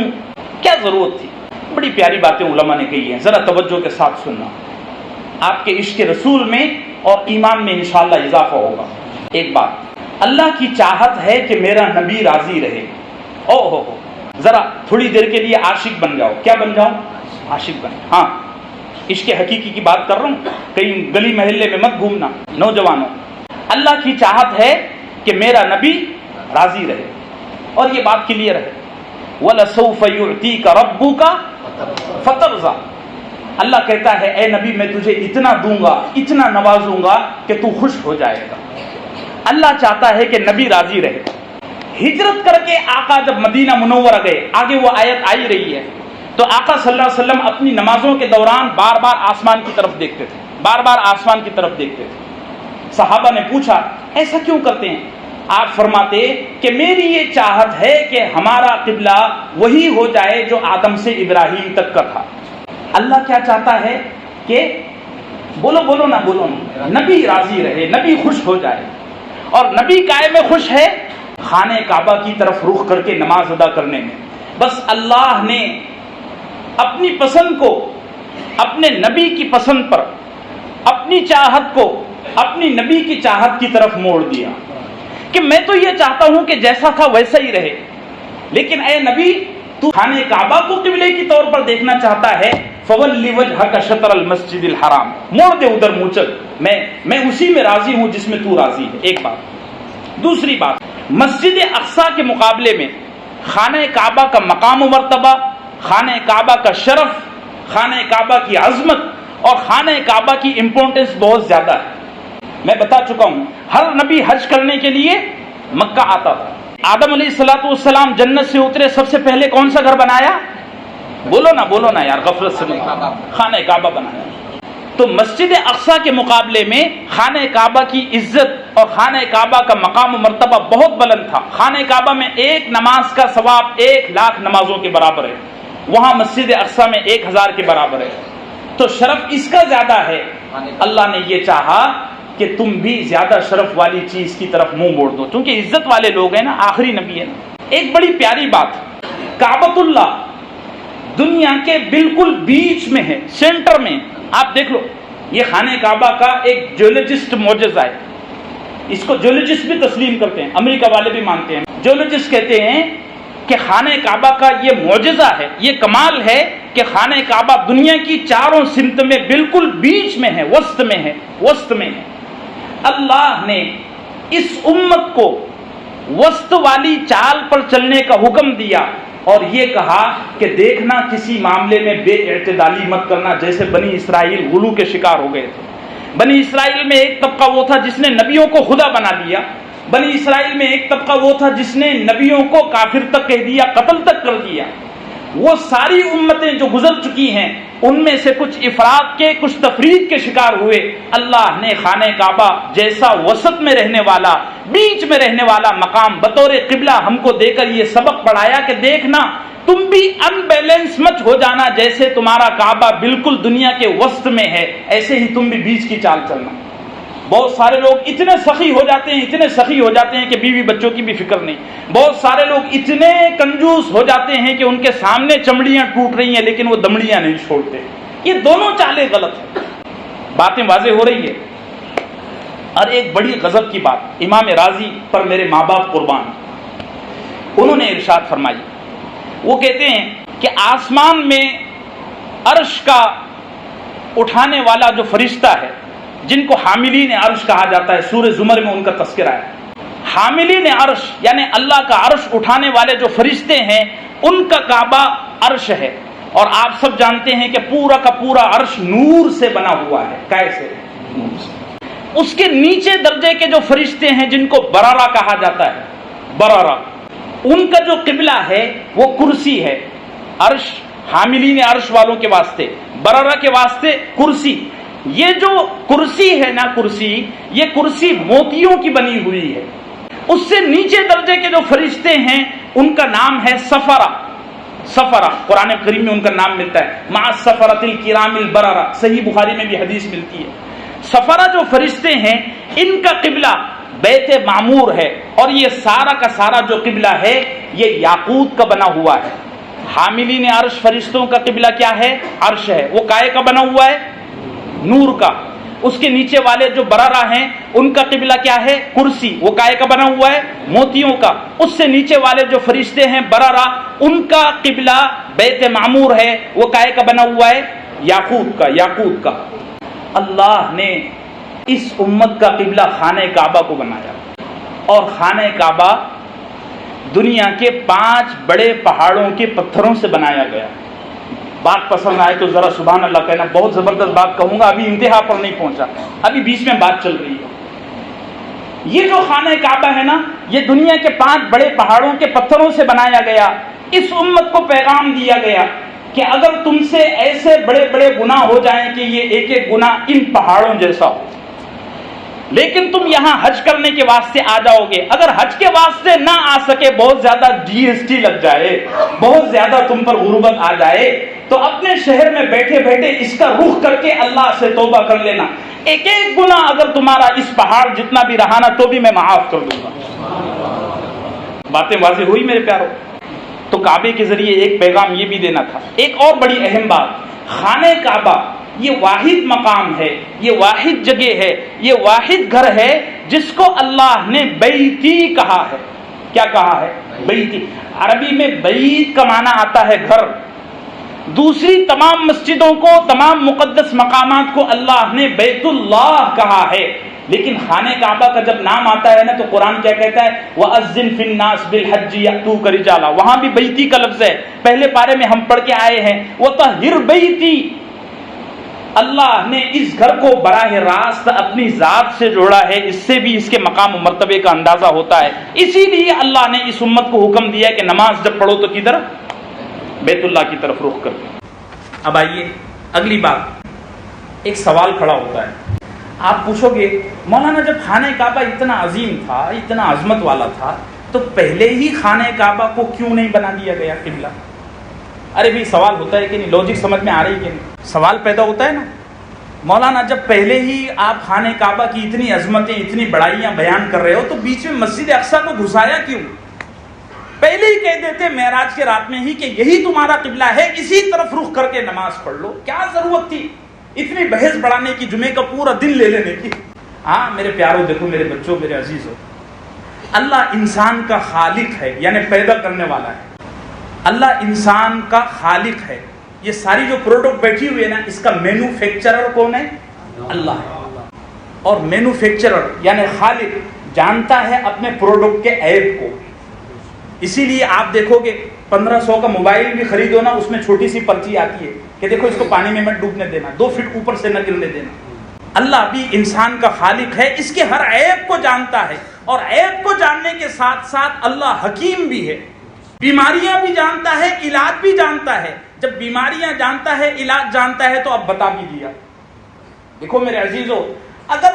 کیا ضرورت تھی؟ بڑی پیاری باتیں علماء نے کہی ہیں، ذرا توجہ کے ساتھ سننا، آپ کے عشق رسول میں اور ایمان میں انشاءاللہ اضافہ ہوگا۔ ایک بات، اللہ کی چاہت ہے کہ میرا نبی راضی رہے۔ او ہو، ذرا تھوڑی دیر کے لیے عاشق بن جاؤ۔ کیا بن جاؤ؟ عاشق بن۔ ہاں، عشق حقیقی کی بات کر رہا ہوں، کہیں گلی محلے میں مت گھومنا۔ نوجوانوں، اللہ کی چاہت ہے کہ میرا نبی راضی رہے، اور یہ بات کلیئر ہے۔ وَلَسَوْفَ يُعْتِيكَ رَبُّكَ فَتَرْضَىٰ، اللہ کہتا ہے اے نبی میں تجھے اتنا دوں گا، اتنا نوازوں گا کہ تو خوش ہو جائے گا۔ اللہ چاہتا ہے کہ نبی راضی رہے۔ ہجرت کر کے آقا جب مدینہ منورہ گئے، آگے وہ آیت آئی رہی ہے، تو آقا صلی اللہ علیہ وسلم اپنی نمازوں کے دوران بار بار آسمان کی طرف دیکھتے تھے، بار بار آسمان کی طرف دیکھتے تھے۔ صحابہ نے پوچھا ایسا کیوں کرتے ہیں؟ آپ فرماتے کہ میری یہ چاہت ہے کہ ہمارا قبلہ وہی ہو جائے جو آدم سے ابراہیم تک کا تھا۔ اللہ کیا چاہتا ہے کہ بولو نا، نبی راضی رہے، نبی خوش ہو جائے، اور نبی قائم خوش ہے خانہ کعبہ کی طرف رخ کر کے نماز ادا کرنے میں۔ بس اللہ نے اپنی پسند کو اپنے نبی کی پسند پر، اپنی چاہت کو اپنی نبی کی چاہت کی طرف موڑ دیا کہ میں تو یہ چاہتا ہوں کہ جیسا تھا ویسا ہی رہے، لیکن اے نبی تو خانہ کعبہ کو قبلے کی طور پر دیکھنا چاہتا ہے، فَوَلِّ وَجْهَكَ شَطْرَ الْمَسْجِدِ الْحَرَامِ، موڑ دے ادھر منہ چل، میں اسی میں راضی ہوں جس میں تو راضی ہے۔ ایک بات۔ دوسری بات، مسجد اقصی کے مقابلے میں خانہ کعبہ کا مقام و مرتبہ، خانہ کعبہ کا شرف، خانہ کعبہ کی عظمت اور خانہ کعبہ کی امپورٹنس بہت زیادہ ہے۔ میں بتا چکا ہوں، ہر نبی حج کرنے کے لیے مکہ آتا تھا۔ آدم علیہ السلام جنت سے اترے، سب سے پہلے کون سا گھر بنایا؟ بولو نا یار، غفلت سے نہیں، خانہ کعبہ بنایا۔ تو مسجد اقصی کے مقابلے میں خانہ کعبہ کی عزت اور خانہ کعبہ کا مقام و مرتبہ بہت بلند تھا۔ خانہ کعبہ میں ایک نماز کا ثواب 1,00,000 نمازوں کے برابر ہے، وہاں مسجد اقصی میں 1,000 کے برابر ہے۔ تو شرف اس کا زیادہ ہے۔ اللہ نے یہ چاہا کہ تم بھی زیادہ شرف والی چیز کی طرف منہ موڑ دو، کیونکہ عزت والے لوگ ہیں نا، آخری نبی ہے نا۔ ایک بڑی پیاری بات، کعبۃ اللہ دنیا کے بالکل بیچ میں ہے، سینٹر میں۔ آپ دیکھ لو، یہ خانہ کعبہ کا ایک جیولوجسٹ معجزہ ہے، اس کو جیولوجسٹ بھی تسلیم کرتے ہیں، امریکہ والے بھی مانتے ہیں۔ جیولوجسٹ کہتے ہیں کہ خانہ کعبہ کا یہ معجزہ ہے، یہ کمال ہے کہ خانہ کعبہ دنیا کی چاروں سمت میں بالکل بیچ میں ہے، وسط میں ہے۔ اللہ نے اس امت کو وسط والی چال پر چلنے کا حکم دیا اور یہ کہا کہ دیکھنا کسی معاملے میں بے اعتدالی مت کرنا، جیسے بنی اسرائیل غلو کے شکار ہو گئے تھے۔ بنی اسرائیل میں ایک طبقہ وہ تھا جس نے نبیوں کو خدا بنا لیا، بنی اسرائیل میں ایک طبقہ وہ تھا جس نے نبیوں کو کافر تک کہہ دیا، قتل تک کر دیا۔ وہ ساری امتیں جو گزر چکی ہیں ان میں سے کچھ افراد کے، کچھ تفرید کے شکار ہوئے۔ اللہ نے خانہ کعبہ جیسا وسط میں رہنے والا، بیچ میں رہنے والا مقام بطور قبلہ ہم کو دے کر یہ سبق پڑھایا کہ دیکھنا تم بھی ان بیلنس مت ہو جانا، جیسے تمہارا کعبہ بالکل دنیا کے وسط میں ہے ایسے ہی تم بھی بیچ کی چال چلنا۔ بہت سارے لوگ اتنے سخی ہو جاتے ہیں کہ بیوی بچوں کی بھی فکر نہیں۔ بہت سارے لوگ اتنے کنجوس ہو جاتے ہیں کہ ان کے سامنے چمڑیاں ٹوٹ رہی ہیں لیکن وہ دمڑیاں نہیں چھوڑتے۔ یہ دونوں چالیں غلط ہیں، باتیں واضح ہو رہی ہے۔ اور ایک بڑی غضب کی بات، امام راضی پر میرے ماں باپ قربان، انہوں نے ارشاد فرمائی، وہ کہتے ہیں کہ آسمان میں عرش کا اٹھانے والا جو فرشتہ ہے جن کو حاملین عرش کہا جاتا ہے، سورہ زمر میں ان کا تذکرہ ہے۔ حاملین عرش یعنی اللہ کا عرش اٹھانے والے جو فرشتے ہیں ان کا کعبہ عرش ہے، اور آپ سب جانتے ہیں کہ پورا کا پورا عرش نور سے بنا ہوا ہے. کیسے؟ نور سے. اس کے نیچے درجے کے جو فرشتے ہیں جن کو برارہ کہا جاتا ہے، برارہ، ان کا جو قبلہ ہے وہ کرسی ہے. عرش حاملین عرش والوں کے واسطے، برارہ کے واسطے کرسی. یہ جو کرسی ہے نا، کرسی، یہ کرسی موتیوں کی بنی ہوئی ہے. اس سے نیچے درجے کے جو فرشتے ہیں ان کا نام ہے سفرہ. سفرہ قرآن کریم میں ان کا نام ملتا ہے، مع السفرۃ الکرام البررہ، صحیح بخاری میں بھی حدیث ملتی ہے. سفرہ جو فرشتے ہیں ان کا قبلہ بیت معمور ہے، اور یہ سارا کا سارا جو قبلہ ہے یہ یاقوت کا بنا ہوا ہے. حاملین عرش فرشتوں کا قبلہ کیا ہے؟ عرش ہے. وہ کائے کا بنا ہوا ہے؟ نور کا. اس کے نیچے والے جو برارہ ہیں ان کا قبلہ کیا ہے؟ کرسی. وہ کائے کا بنا ہوا ہے؟ موتیوں کا. اس سے نیچے والے جو فرشتے ہیں برارہ، ان کا قبلہ بیت معمور ہے. وہ کائے کا بنا ہوا ہے؟ یاقوت کا. یاقوت کا. اللہ نے اس امت کا قبلہ خانہ کعبہ کو بنایا، اور خانہ کعبہ دنیا کے 5 بڑے پہاڑوں کے پتھروں سے بنایا گیا. بات پسند آئے تو ذرا سبحان اللہ کہنا. بہت زبردست بات کہوں گا، ابھی انتہا پر نہیں پہنچا، ابھی بیچ میں بات چل رہی ہے. یہ جو خانہ کعبہ ہے نا، یہ دنیا کے 5 بڑے پہاڑوں کے پتھروں سے بنایا گیا. اس امت کو پیغام دیا گیا کہ اگر تم سے ایسے بڑے بڑے گناہ ہو جائیں کہ یہ ایک ایک گناہ ان پہاڑوں جیسا ہو، لیکن تم یہاں حج کرنے کے واسطے آ جاؤ گے، اگر حج کے واسطے نہ آ سکے، بہت زیادہ GST لگ جائے، بہت زیادہ تم پر غربت آ جائے، تو اپنے شہر میں بیٹھے بیٹھے اس کا رخ کر کے اللہ سے توبہ کر لینا. ایک ایک گناہ اگر تمہارا اس پہاڑ جتنا بھی رہا نا تو بھی میں معاف کر دوں گا. باتیں واضح ہوئی میرے پیارو؟ تو کعبے کے ذریعے ایک پیغام یہ بھی دینا تھا. ایک اور بڑی اہم بات، خانہ کعبہ یہ واحد مقام ہے، یہ واحد جگہ ہے، یہ واحد گھر ہے جس کو اللہ نے بیتی کہا ہے. کیا کہا ہے؟ بیتی. عربی میں بیت کا معنی آتا ہے گھر. دوسری تمام مسجدوں کو، تمام مقدس مقامات کو اللہ نے بیت اللہ کہا ہے، لیکن خانہ کعبہ کا جب نام آتا ہے نا تو قرآن کیا کہتا ہے؟ وَأَذِّن فِي النَّاسِ بِالْحَجِّ يَأْتُوكَ رِجَالًا. وہاں بھی بیتی کا لفظ ہے، پہلے پارے میں ہم پڑھ کے آئے ہیں وَطَهِّرْ بَيْتِي. اللہ نے اس گھر کو براہ راست اپنی ذات سے جوڑا ہے. اس سے بھی اس کے مقام و مرتبے کا اندازہ ہوتا ہے. اسی لیے اللہ نے اس امت کو حکم دیا کہ نماز جب پڑھو تو کدھر؟ بیت اللہ کی طرف رخ کر. اب آئیے اگلی بات. ایک سوال کھڑا ہوتا ہے، آپ پوچھو گے مولانا جب خانہ کعبہ اتنا عظیم تھا، اتنا عظمت والا تھا، تو پہلے ہی خانہ کعبہ کو کیوں نہیں بنا دیا گیا قبلہ؟ ارے بھی سوال ہوتا ہے کہ نہیں؟ لاجک سمجھ میں آ رہی کہ نہیں؟ سوال پیدا ہوتا ہے نا. مولانا جب پہلے ہی آپ خانہ کعبہ کی اتنی عظمتیں، اتنی بڑائیاں بیان کر رہے ہو تو بیچ میں مسجد اقصیٰ کو گھسایا کیوں؟ پہلے ہی کہہ دیتے معراج کے رات میں ہی کہ یہی تمہارا قبلہ ہے، اسی طرف رخ کر کے نماز پڑھ لو. کیا ضرورت تھی اتنی بحث بڑھانے کی، جمعے کا پورا دن لے لینے کی؟ ہاں میرے پیاروں، دیکھو میرے بچوں، میرے عزیزوں، اللہ انسان کا خالق ہے، یعنی پیدا کرنے والا ہے. اللہ انسان کا خالق ہے. یہ ساری جو پروڈکٹ بیٹھی ہوئی ہے نا، اس کا مینوفیکچرر کون ہے؟ اللہ ہے. اور مینوفیکچرر یعنی خالق جانتا ہے اپنے پروڈکٹ کے عیب کو. اسی لیے آپ دیکھو گے 1500 کا موبائل بھی خریدو نا، اس میں چھوٹی سی پرچی آتی ہے کہ دیکھو اس کو پانی میں مت ڈوبنے دینا، 2 فٹ اوپر سے نہ گرنے دینا. اللہ بھی انسان کا خالق ہے، اس کے ہر عیب کو جانتا ہے، اور عیب کو جاننے کے ساتھ ساتھ اللہ حکیم بھی ہے. بیماریاں بھی جانتا ہے، علاج بھی جانتا ہے. جب بیماریاں جانتا ہے، علاج جانتا ہے، تو اب بتا بھی دیا. دیکھو میرے عزیزو، اگر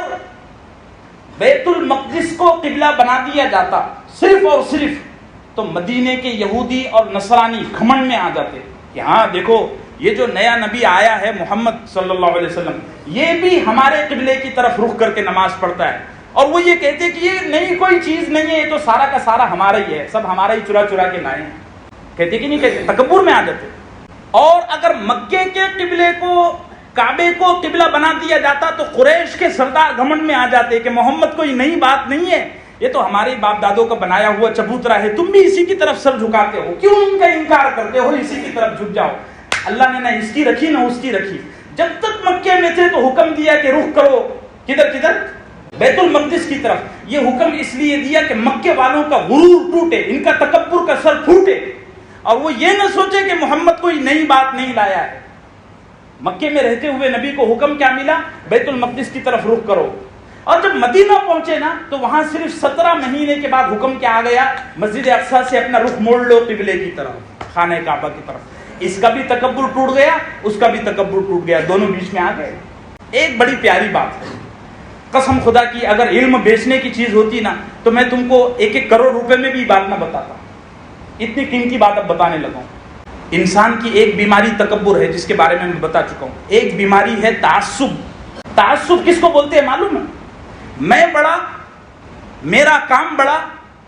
بیت المقدس کو قبلہ بنا دیا جاتا صرف اور صرف، تو مدینے کے یہودی اور نصرانی گھمنڈ میں آ جاتے کہ ہاں دیکھو یہ جو نیا نبی آیا ہے محمد صلی اللہ علیہ وسلم، یہ بھی ہمارے قبلے کی طرف رخ کر کے نماز پڑھتا ہے. اور وہ یہ کہتے کہ یہ نئی کوئی چیز نہیں ہے، یہ تو سارا کا سارا ہمارا ہی ہے، سب ہمارا ہی چرا چرا کے لائے ہیں. کہتے کہ نہیں کہتے؟ تکبر میں آ جاتے. اور اگر مکے کے قبلے کو، کعبے کو قبلہ بنا دیا جاتا تو قریش کے سردار گھمنڈ میں آ جاتے کہ محمد کوئی نئی بات نہیں ہے، یہ تو ہمارے باپ دادوں کا بنایا ہوا چبوترا ہے، تم بھی اسی کی طرف سر جھکاتے ہو، کیوں ان کا انکار کرتے ہو؟ اسی کی طرف جھک جاؤ. اللہ نے نہ اس کی رکھی نہ اس کی رکھی. جب تک مکے میں تھے تو حکم دیا کہ رخ کرو کدھر؟ بیت المقدس کی طرف. یہ حکم اس لیے دیا کہ مکے والوں کا غرور ٹوٹے، ان کا تکبر کا سر پھوٹے. اور وہ یہ نہ سوچے کہ محمد کوئی نئی بات نہیں لایا ہے. مکے میں رہتے ہوئے نبی کو حکم کیا ملا؟ بیت المقدس کی طرف رخ کرو. اور جب مدینہ پہنچے نا تو وہاں صرف 17 مہینے کے بعد حکم کیا آ گیا؟ مسجد اقصی سے اپنا رخ موڑ لو قبلے کی طرف، خانہ کعبہ کی طرف. اس کا بھی تکبر ٹوٹ گیا، اس کا بھی تکبر ٹوٹ گیا، دونوں بیچ میں آ گئے. ایک بڑی پیاری بات ہے، قسم خدا کی اگر علم بیچنے کی چیز ہوتی نا تو میں تم کو 1-1 کروڑ روپے میں بھی بات نہ بتاتا. اتنی قیمتی بات اب بتانے لگا ہوں. انسان کی ایک بیماری تکبر ہے، جس کے بارے میں بتا چکا ہوں. ایک بیماری ہے تعصب. تعصب کس کو بولتے ہیں معلوم ہے؟ میں بڑا، میرا کام بڑا،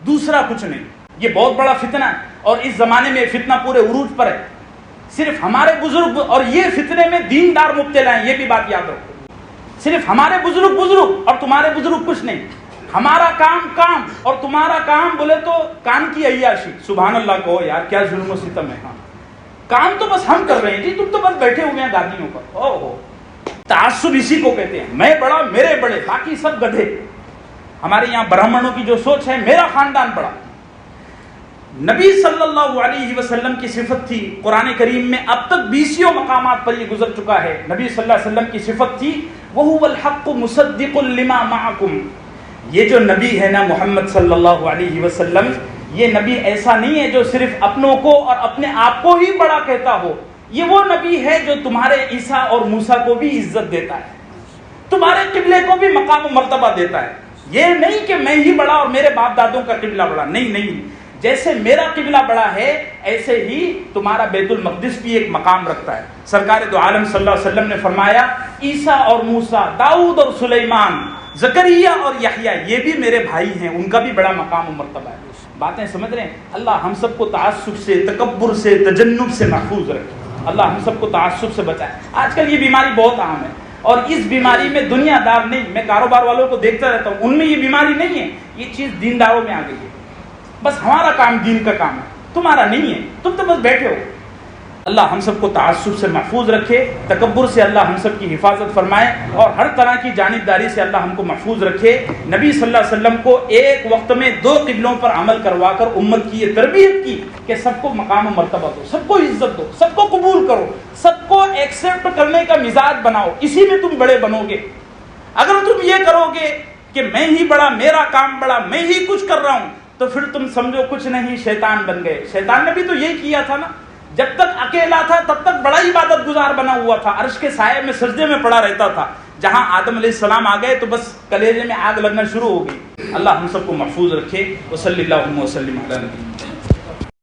دوسرا کچھ نہیں. یہ بہت بڑا فتنہ ہے، اور اس زمانے میں فتنہ پورے عروج پر ہے. صرف ہمارے بزرگ، اور یہ فتنے میں دیندار مبتلا ہیں، یہ بھی بات یاد رکھو. صرف ہمارے بزرگ اور تمہارے بزرگ کچھ نہیں. ہمارا کام اور تمہارا کام بولے تو کان کی عیاشی. سبحان اللہ کہو یار، کیا ظلم و ستم ہے. ہاں کام تو بس ہم کر رہے ہیں جی، تم تو بس بیٹھے ہوئے ہیں گادیوں پر. اوہو، تعصب اسی کو کہتے ہیں. میں بڑا، میرے بڑے، باقی سب گدھے. ہمارے یہاں برہمنوں کی جو سوچ ہے، میرا خاندان بڑا. نبی صلی اللہ علیہ وسلم کی صفت تھی قرآن کریم میں، اب تک 20 مقامات پر یہ گزر چکا ہے. نبی صلی اللہ علیہ وسلم کی صفت تھی وَهُوَ الْحَقُّ مُصَدِّقٌ لِمَا مَعَكُمْ. یہ جو نبی ہے نا محمد صلی اللہ علیہ وسلم، یہ نبی ایسا نہیں ہے جو صرف اپنوں کو اور اپنے آپ کو ہی بڑا کہتا ہو. یہ وہ نبی ہے جو تمہارے عیسیٰ اور موسیٰ کو بھی عزت دیتا ہے، تمہارے قبلے کو بھی مقام و مرتبہ دیتا ہے. یہ نہیں کہ میں ہی بڑا اور میرے باپ دادوں کا قبلہ بڑا. نہیں، جیسے میرا قبلہ بڑا ہے ایسے ہی تمہارا بیت المقدس بھی ایک مقام رکھتا ہے. سرکار دو عالم صلی اللہ علیہ وسلم نے فرمایا عیسیٰ اور موسیٰ، داؤد اور سلیمان، زکریا اور یحییٰ، یہ بھی میرے بھائی ہیں، ان کا بھی بڑا مقام و مرتبہ ہے. باتیں سمجھ رہے ہیں؟ اللہ ہم سب کو تعصب سے، تکبر سے، تجنب سے محفوظ رکھے. اللہ ہم سب کو تعصب سے بچائے. آج کل یہ بیماری بہت عام ہے، اور اس بیماری میں دنیا دار نہیں، میں کاروبار والوں کو دیکھتا رہتا ہوں، ان میں یہ بیماری نہیں ہے. یہ چیز دینداروں میں آ گئی ہے. بس ہمارا کام دین کا کام ہے، تمہارا نہیں ہے، تم تو بس بیٹھے ہو. اللہ ہم سب کو تعصب سے محفوظ رکھے، تکبر سے اللہ ہم سب کی حفاظت فرمائے، اور ہر طرح کی جانبداری سے اللہ ہم کو محفوظ رکھے. نبی صلی اللہ علیہ وسلم کو ایک وقت میں 2 قبلوں پر عمل کروا کر امت کی یہ تربیت کی کہ سب کو مقام و مرتبہ دو، سب کو عزت دو، سب کو قبول کرو، سب کو ایکسیپٹ کرنے کا مزاج بناؤ. اسی میں تم بڑے بنو گے. اگر تم یہ کرو گے کہ میں ہی بڑا، میرا کام بڑا، میں ہی کچھ کر رہا ہوں، تو پھر تم سمجھو کچھ نہیں، شیطان بن گئے. شیطان نے بھی تو یہی کیا تھا نا. جب تک اکیلا تھا تب تک بڑا عبادت گزار بنا ہوا تھا، عرش کے سائے میں سجدے میں پڑا رہتا تھا. جہاں آدم علیہ السلام آ گئے تو بس کلیجے میں آگ لگنا شروع ہو گئی. اللہ ہم سب کو محفوظ رکھے. وصلی اللہ وسلم علی نبینا